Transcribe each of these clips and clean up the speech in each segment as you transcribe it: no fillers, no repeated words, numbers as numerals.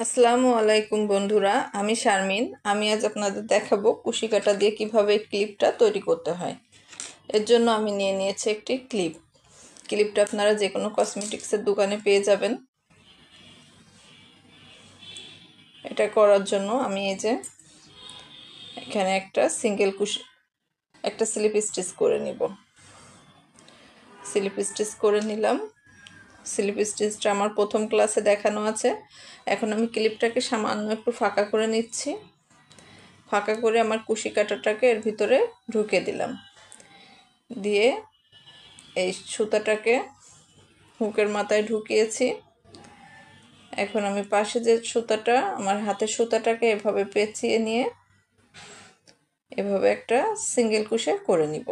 আসসালামু আলাইকুম বন্ধুরা, আমি শারমিন। আমি আজ আপনাদের দেখাবো কুশি কাঁটা দিয়ে কিভাবে ক্লিপটা তৈরি করতে হয়। এর জন্য আমি নিয়ে নিয়েছি একটি ক্লিপটা আপনারা যে কোনো কসমেটিক্সের দোকানে পেয়ে যাবেন। এটা করার জন্য আমি এই যে এখানে একটা স্লিপ স্টিচ করে নিব। স্লিপ স্টিচ করে নিলাম। স্লিপ স্টিচটা আমার প্রথম ক্লাসে দেখানো আছে। এখন আমি ক্লিপটাকে সামান্য একটু ফাঁকা করে নিচ্ছি। ফাঁকা করে আমার কুশি কাঁটাটাকে এর ভিতরে ঢুকে দিলাম। দিয়ে এই সুতাটাকে হুকের মাথায় ঢুকিয়েছি। এখন আমি পাশে যে সুতাটা, আমার হাতের সুতাটাকে এভাবে পেঁচিয়ে নিয়ে এভাবে একটা সিঙ্গেল কুশি করে নিব।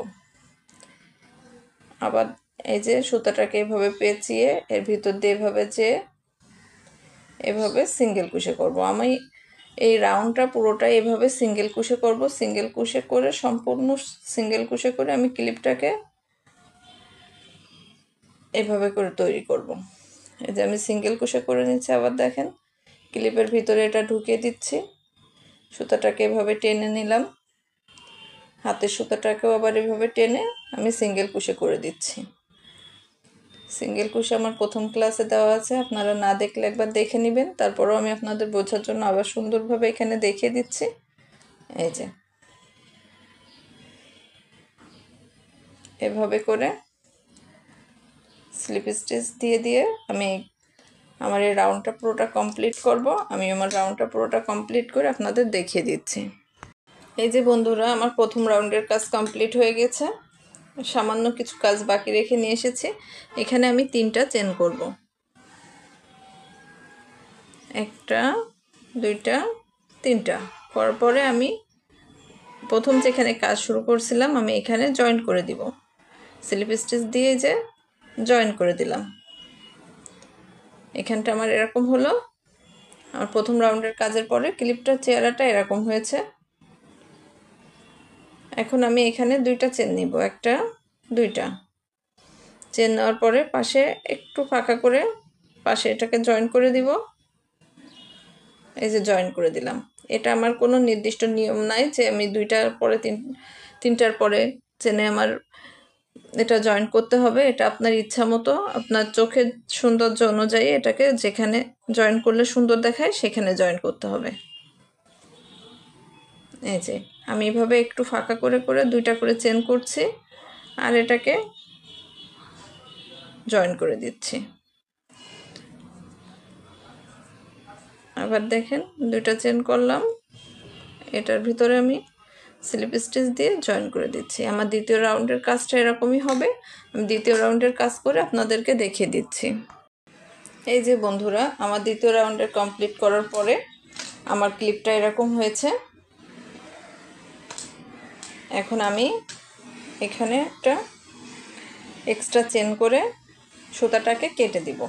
আবার এই যে সুতাটাকে এভাবে পেঁচিয়ে এর ভিতর দিয়ে এভাবে সিঙ্গেল কুশি করব। আমি এই রাউন্ডটা পুরোটাই এভাবে সিঙ্গেল কুশি করব। সিঙ্গেল কুশি করে সম্পূর্ণ সিঙ্গেল কুশি করে আমি ক্লিপটাকে এভাবে করে তৈরি করব। এই যে আমি সিঙ্গেল কুশি করে নিচ্ছি। আবার দেখেন ক্লিপের ভিতরে এটা ঢুকিয়ে দিচ্ছি। সুতাটাকে এভাবে টেনে নিলাম। হাতের সুতাটাকেও আবার এভাবে টেনে আমি সিঙ্গেল কুশি করে দিচ্ছি। সিঙ্গেল কুশি আমার প্রথম ক্লাসে দেওয়া আছে, আপনারা না দেখলে একবার দেখে নেবেন। তারপরেও আমি আপনাদের বোঝার জন্য আবার সুন্দরভাবে এখানে দেখিয়ে দিচ্ছি। এই যে এভাবে করে স্লিপ স্টিচ দিয়ে আমি আমার এই রাউন্ডটা পুরোটা কমপ্লিট করব। আমি আমার রাউন্ডটা পুরোটা কমপ্লিট করে আপনাদের দেখিয়ে দিচ্ছি। এই যে বন্ধুরা, আমার প্রথম রাউন্ডের কাজ কমপ্লিট হয়ে গেছে। সামান্য কিছু কাজ বাকি রেখে নিয়ে এসেছি। এখানে আমি 3টা চেন করব। 1টা 2টা 3টা করার পরে আমি প্রথম যেখানে কাজ শুরু করছিলাম আমি এখানে জয়েন করে দিব। স্লিপ স্টিচ দিয়ে যে জয়েন করে দিলাম। এখানটা আমার এরকম হলো। আমার প্রথম রাউন্ডের কাজের পরে ক্লিপটার চেহারাটা এরকম হয়েছে। এখন আমি এখানে 2টা চেন নিব। 1টা 2টা চেন নেওয়ার পরে পাশে একটু ফাঁকা করে পাশে এটাকে জয়েন করে দিব। এই যে জয়েন করে দিলাম। এটা আমার কোনো নির্দিষ্ট নিয়ম নাই যে আমি 2টার পরে 3টার পরে চেনে আমার এটা জয়েন করতে হবে। এটা আপনার ইচ্ছা মতো, আপনার চোখের সৌন্দর্য অনুযায়ী এটাকে যেখানে জয়েন করলে সুন্দর দেখায় সেখানে জয়েন করতে হবে। এই যে আমি এভাবে একটু ফাঁকা করে 2টা করে চেন করছি আর এটাকে জয়েন করে দিচ্ছি। আবার দেখেন 2টা চেন করলাম, এটার ভিতরে আমি স্লিপ স্টিচ দিয়ে জয়েন করে দিচ্ছি। আমার দ্বিতীয় রাউন্ডের কাজটা এরকমই হবে। আমি দ্বিতীয় রাউন্ডের কাজ করে আপনাদেরকে দেখিয়ে দিচ্ছি। এই যে বন্ধুরা, আমার দ্বিতীয় রাউন্ডের কমপ্লিট করার পরে আমার ক্লিপটা এরকম হয়েছে। এখন আমি এখানে একটা এক্সট্রা চেন করে সুতাটাকে কেটে দিব।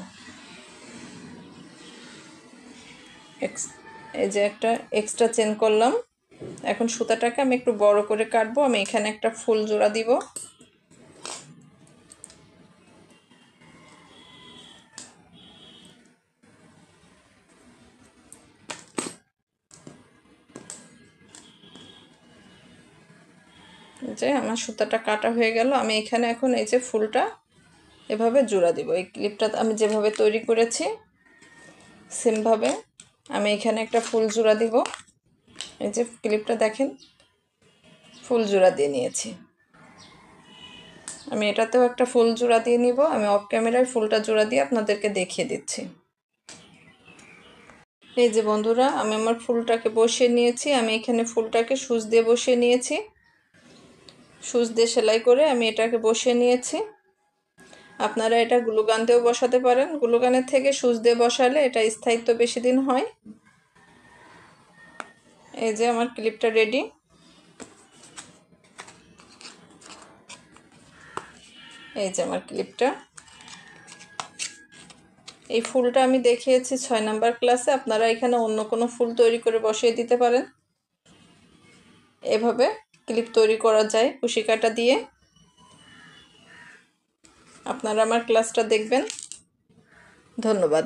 এই যে একটা এক্সট্রা চেন করলাম। এখন সুতাটাকে আমি একটু বড় করে কাটবো। আমি এখানে একটা ফুল জোড়া দিব। যে আমার সুতাটা কাটা হয়ে গেল। আমি এখানে এখন এই যে ফুলটা এভাবে জোড়া দিব। এই ক্লিপটা আমি যেভাবে তৈরি করেছি সেমভাবে আমি এখানে একটা ফুল জোড়া দিব। এই যে ক্লিপটা দেখেন ফুল জোড়া দিয়ে নিয়েছি। আমি এটাতেও একটা ফুল জোড়া দিয়ে নিব। আমি অফ ক্যামেরায় ফুলটা জোড়া দিয়ে আপনাদেরকে দেখিয়ে দিচ্ছি। এই যে বন্ধুরা, আমি আমার ফুলটাকে বসিয়ে নিয়েছি। আমি এখানে ফুলটাকে সুচ দিয়ে বসিয়ে নিয়েছি। সুচ দিয়ে সেলাই করে আমি এটাকে বসিয়ে নিয়েছি। আপনারা এটা গ্লুগান দিয়েও বসাতে পারেন। গ্লুগানের থেকে সুচ দিয়ে বসালে এটা স্থায়িত্ব বেশি দিন হয়। এই যে আমার ক্লিপটা রেডি। এই যে আমার ক্লিপটা। এই ফুলটা আমি দেখিয়েছি 6 নাম্বার ক্লাসে। আপনারা এখানে অন্য কোনো ফুল তৈরি করে বসিয়ে দিতে পারেন। এভাবে ক্লিপ তৈরি করা যায় কুশি কাঁটা দিয়ে। আপনারা আমার ক্লাসটা দেখবেন। ধন্যবাদ।